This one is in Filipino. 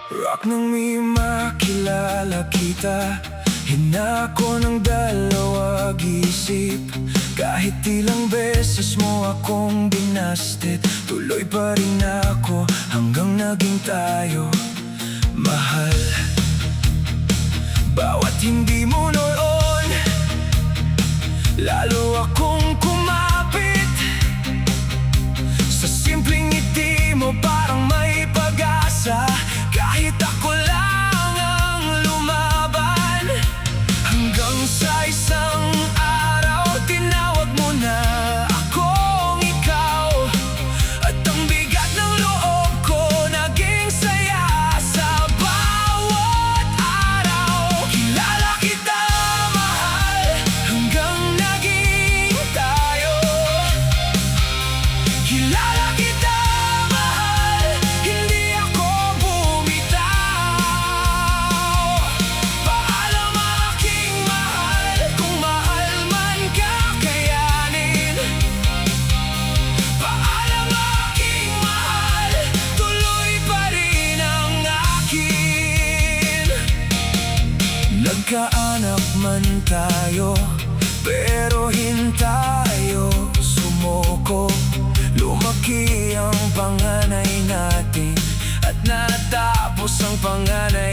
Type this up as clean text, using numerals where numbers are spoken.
Rock nang may makilala kita, hinako ng dalawang isip. Kahit ilang beses mo akong binasted, tuloy pa rin ako hanggang naging tayo. Mahal, bawat hindi mo noon, lalo akong kumapit. Sa simpleng ngiti mo parang may pag-asa, kahit ako lang ang lumaban. Hanggang sa isang araw, tinawag mo na akong ikaw, at ang bigat ng loob ko naging saya sa bawat araw. Kilala kita, mahal, hanggang naging tayo. Kilala kita, mahal, hindi ako bumitaw. Paalam aking mahal, kung mahal man kakayanin. Paalam aking mahal, tuloy pa rin ang akin. Nagkaanak man tayo, pero hintayo sumuko. Lumaki ang panganay natin, at natapos ang panganay